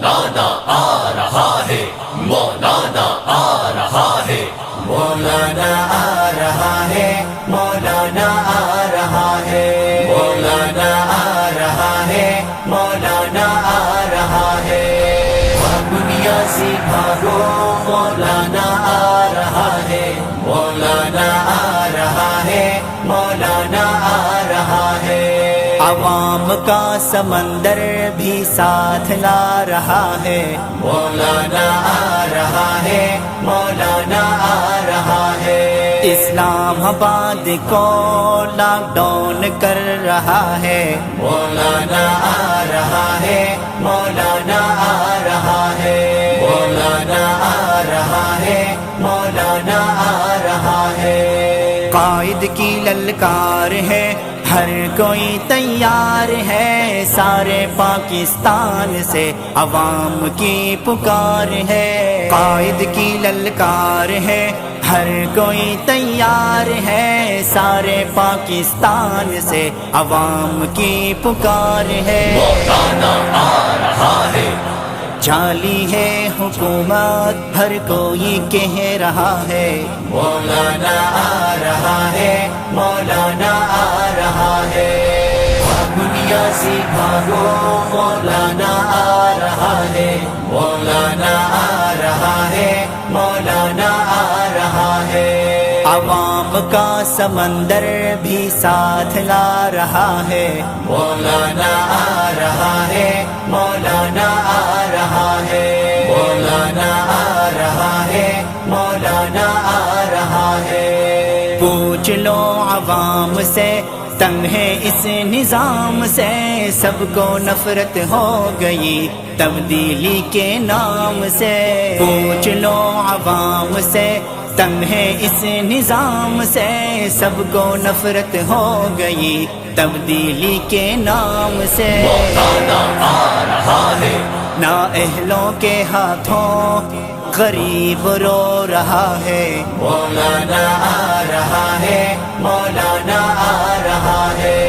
مولانا آ رہا ہے، مولانا آ رہا ہے، مولانا آ رہا ہے، مولانا آ رہا ہے، مولانا آ رہا ہے، مولانا آ رہا ہے، دنیا سے بھاگو مولانا آ رہا ہے، مولانا آ رہا ہے، مولانا آ رہا ہے، عوام کا سمندر بھی ساتھ لا رہا ہے، مولانا آ رہا ہے، مولانا آ رہا ہے، اسلام آباد کو لاک ڈاؤن کر رہا ہے، مولانا آ رہا ہے، مولانا آ رہا ہے، مولانا آ رہا ہے، مولانا آ رہا ہے، قائد کی للکار ہے، ہر کوئی تیار ہے، سارے پاکستان سے عوام کی پکار ہے، قائد کی للکار ہے، ہر کوئی تیار ہے، سارے پاکستان سے عوام کی پکار ہے، مولانا آ رہا ہے، جعلی ہے حکومت ہر کوئی کہہ رہا ہے، مولانا آ رہا ہے، مولانا آ رہا ہے، دنیا سے بھاگو مولانا آ رہا ہے، مولانا آ رہا ہے، مولانا آ رہا ہے، عوام کا سمندر بھی ساتھ لا رہا ہے، مولانا آ رہا ہے، مولانا آ رہا ہے، مولانا آ رہا ہے، مولانا آ رہا ہے، پوچھ لو عوام سے، تنگ ہے اس نظام سے، سب کو نفرت ہو گئی تبدیلی کے نام سے، پوچھ لو عوام سے، تنگ ہے اس نظام سے، سب کو نفرت ہو گئی تبدیلی کے نام سے، مولانا آ رہا ہے، نااہلوں کے ہاتھوں غریب رو رہا ہے، مولانا آ رہا ہے، مولانا آ رہا ہے،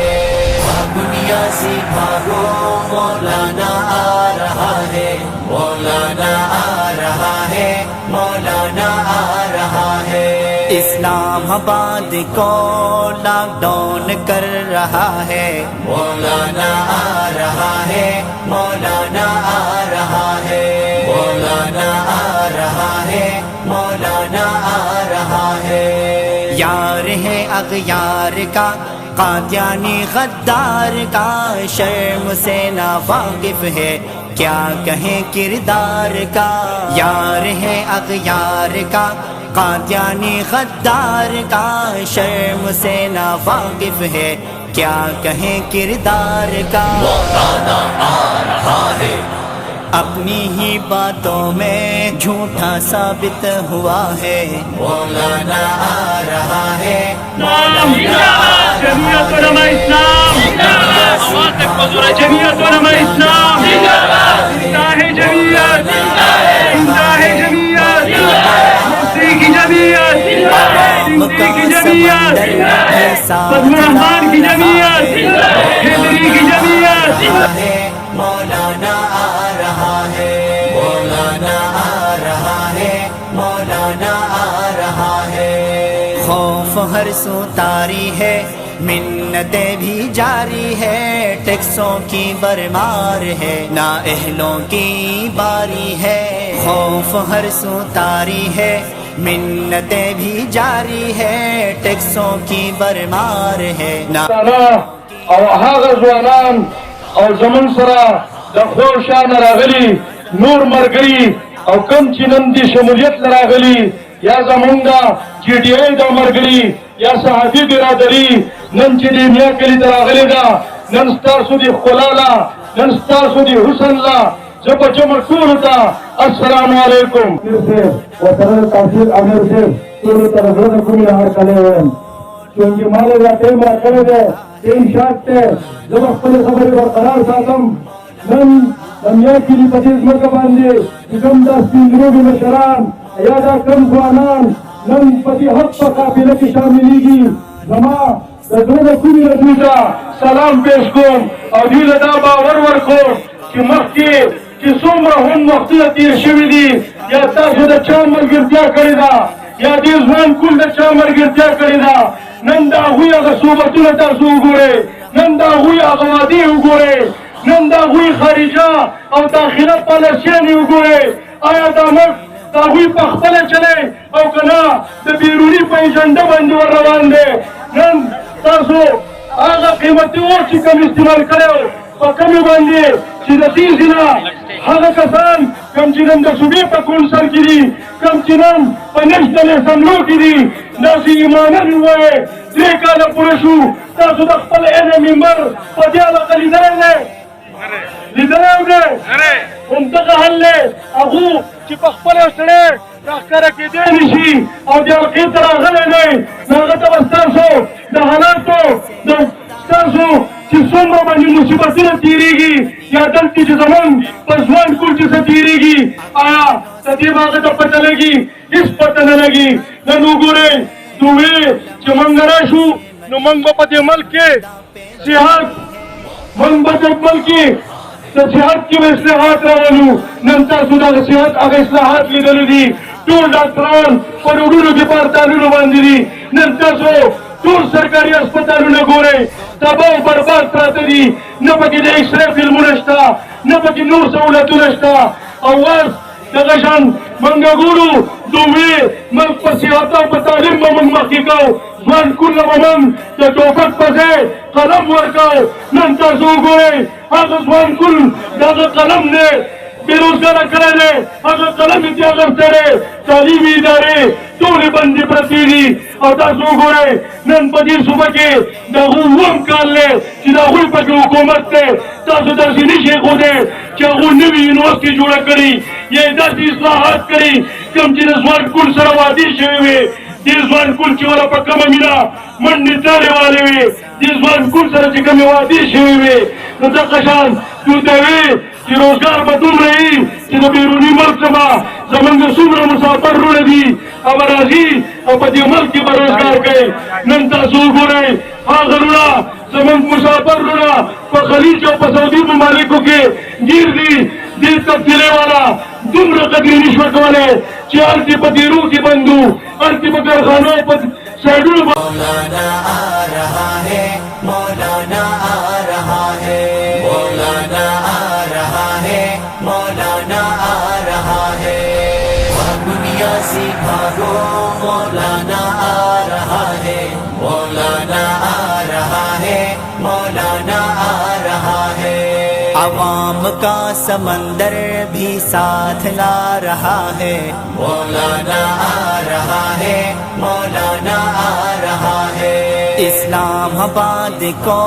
دنیا سے بھاگو مولانا آ رہا ہے، مولانا آ رہا ہے، مولانا آ رہا ہے، اسلام آباد کو لاک ڈاؤن کر رہا ہے، مولانا آ رہا ہے، مولانا آ رہا ہے، مولانا آ رہا ہے، مولانا آ رہا ہے، یار ہے اغیار کا قادیانی غدار کا، شرم سے نا واقف ہے کیا کہیں کردار کا، یار ہے اغیار کا قادیانی غدار کا، شرم سے نا واقف ہے کیا کہیں کردار کا، مولانا آ رہا ہے، اپنی ہی باتوں میں جھوٹا ثابت ہوا ہے، مولانا آ رہا ہے، جمعیت علماء اسلام آواز تک حضور جمعیت علماء اسلام زندہ ہے، جمعیت زندہ ہے، جمعیت مفتی کی جمعیت، سندھی کی جمعیت، فضل الرحمان کی جمعیت، حیدری کی جمعیت، مولانا آ رہا ہے، مولانا آ رہا ہے، مولانا آ رہا ہے، خوف ہر سو طاری ہے، منتیں بھی جاری ہے، ٹیکسوں کی برمار ہے، نااہلوں کی باری ہے، خوف ہر سو طاری ہے، منتیں بھی جاری ہے، ٹیکسوں کی برمار ہے، او هغه ځوانان او زمون سره د خوشان راغلي نور مرګري او کم چې نن دي شمولیت راغلي یا زمونږه جی ډی ای د مرګري یا صحابي برادري نن چې دې میا کلی راغلي دا نن ستاسو دي خلالا نن ستاسو دي حسن لا جب جمع ټول تا السلام علیکم سے وطن تحصیل امیر سے ټول طرف له کومه هر کله وایم چې مالې دا ټیم راکړی دی انشاءت ته زه خپل خبرې برقرار ساتم نن دنیا کې د پچیس ملک باندې کوم د سپینګروبي مشران یا دا کم ځوانان نن په دې حق په قافله کې شاملېږي زما د زړه کومې رسمي ته سلام پیش کوم او دوی له دا باور ورکوم چې مخکې چې چې څومره هم وختونه تېر شوي دي یا تاسو د چا ملګرتیا کړې ده یا دې ځوان کول د چا ملګرتیا کړې ده نن د هغوی هغه صحبتونه تاسو وګورئ نن د هغوی هغه وعدې وګورئ نن د هغوی خارجه او داخله پالیسیانې وګورئ آیا دا ملک د هغوی په خپله چلی او که نه د بیروني په ایجنډه باندې ور روان دی نن تاسو هغه قیمتي اور چې کوم استعمال کړی په کمې باندې چې د تیزې نه هغه کسان کوم چې نن د صوبې په کونسل کې دي کوم چې نن په نیشنل اسمبلو کې دي داسې ایمانا ووایئ 3 کاله پوره شو تاسو د خپل ممبر په دې علاقه لیدلی دی لیدلی او دی همدغه حل دی هغو چې په خپله سړی راښکاره کېدی نه شي او دې حلقې ته راغلی دی نو هغه ته به ستاسو د حالاتو د ستاسو چې څومره باندې مصیبتونه تېرېږي یا دلته چې زمونږ په ځوان کور چې څه تېرېږي آیا د دې به هغه ته پته لګي هېڅ پته نه لګي نن وګورئ دوی چې موږ راشو نو موږ به په دې ملک کې صحت موږ به دې ملک کې د صحت کې به اصلاحات راولو نن تاسو دغه صحت هغه اصلاحات لیدلي دي ټول ډاکټران په روډونو کې په هړتالونو باندې دي نن تاسو ټول سرکاري هسپتالونه ګورئ تباه او برباد پراته دي نه پکې د ایکسرې فلمونه شته نه پکې نور سهولتونه شته او اوس دغه شان موږ ګورو دوی موږ په صحت او په تعلیم به موږ مخکې کوو ځوان کله به موږ د ټوپک په ځای قلم ورکوو نن تاسو وګورئ هغه ځوان کل دغه قلم دی بېروزګاره کړی دی هغه قلم یې ترې اخیستی تعلیمي ادارې ټولې بندې پرتې دي او تاسو وګورئ نن په دې صوبه کې د هغو 2 کال دی چې د هغوی پکې حکومت دی تاسو داسې نشئ ښودی چې هغو نوې یونیورسټي جوړه کړي یا یې داسې اصلاحات کړي کوم چې د ځوان کول سره وعدې شوې وې دې ځوان کول چې وله په کمه مینه منډې تارې والې وې دې ځوان کول سره چې کومې وعدې شوې وې نو دغه شان دوی ته وې چې روزګار به دومره وي چې د بیروني ملک څخه زمونږ څومره مسافر وروڼه دي هغه راځي او په دې ملک کې به روزګار کوي نن تاسو وګورئ هغه وروڼه زمونږ مسافر وروڼه په خلیج او په سعودي ممالکو کې ګیر دي دې تبدیلۍ والا دومره قدرې نشوه کولی چې هلته په دیرو کې بند وو هلته په کارخانو په سایډونو مولانا آ رہا ہے مولانا آ رہا ہے مولانا آ رہا ہے مولانا آ رہا ہے دنیا سے بھاگو مولانا آ رہا ہے مولانا آ رہا ہے مولانا آ رہا ہے عوام کا سمندر بھی ساتھ لا رہا ہے مولانا آ رہا ہے مولانا آ رہا ہے اسلام آباد کو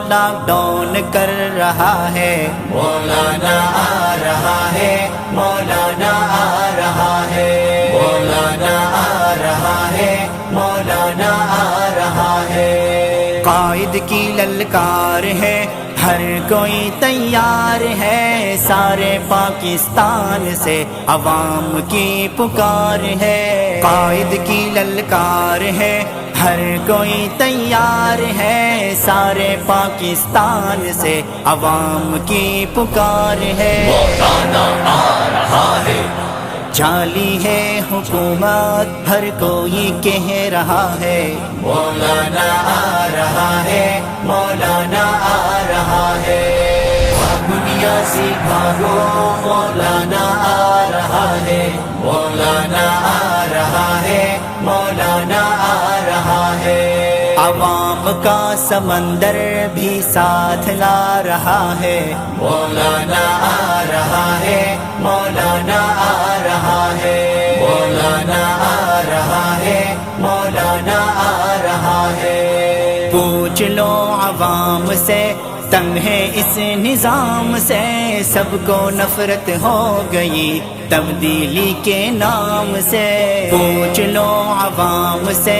لاک ڈاؤن کر رہا ہے مولانا آ رہا ہے مولانا آ رہا ہے مولانا آ رہا ہے مولانا آ رہا ہے قائد کی للکار ہے ہر کوئی تیار ہے سارے پاکستان سے عوام کی پکار ہے قائد کی للکار ہے ہر کوئی تیار ہے سارے پاکستان سے عوام کی پکار ہے مولانا آ رہا ہے جعلی ہے حکومت ہر کوئی کہہ رہا ہے مولانا آ رہا ہے مولانا آ رہا ہے دنیا سے بھاگو مولانا آ رہا ہے مولانا آ رہا ہے مولانا آ رہا ہے عوام کا سمندر بھی ساتھ لا رہا ہے مولانا آ رہا ہے مولانا آ رہا ہے مولانا آ رہا ہے مولانا آ رہا ہے پوچھ لو عوام سے تنگ ہے اس نظام سے سب کو نفرت ہو گئی تبدیلی کے نام سے پوچھ لو عوام سے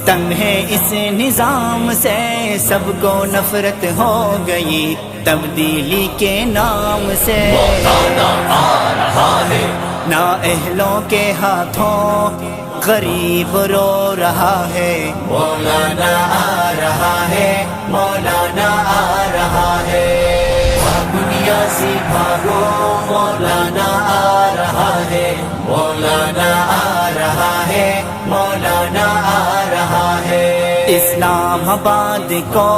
تنگ ہے اس نظام سے سب کو نفرت ہو گئی تبدیلی کے نام سے مولانا آ رہا ہے نااہلوں کے ہاتھوں غریب رو رہا ہے مولانا آ رہا ہے مولانا آ رہا ہے دنیا سے بھاگو مولانا آ رہا ہے، مولانا آ رہا ہے۔ اسلام آباد کو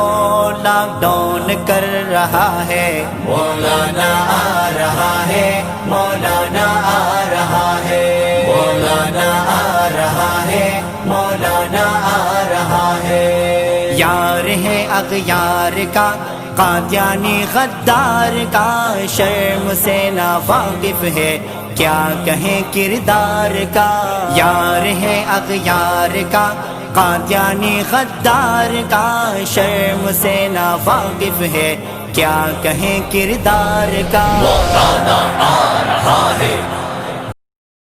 لاک ڈاؤن کر رہا ہے، مولانا آ رہا ہے، مولانا آ رہا ہے، مولانا آ رہا ہے، مولانا آ رہا ہے۔ یار ہے اغیار کا، قادیانی غدار کا، شرم سے نا واقف ہے، کیا کہیں کردار کا۔ یار ہے اغیار کا، قادیانی غدار کا، شرم سے نا واقف ہے، کیا کہیں کردار کا۔ مولانا آ رہا ہے،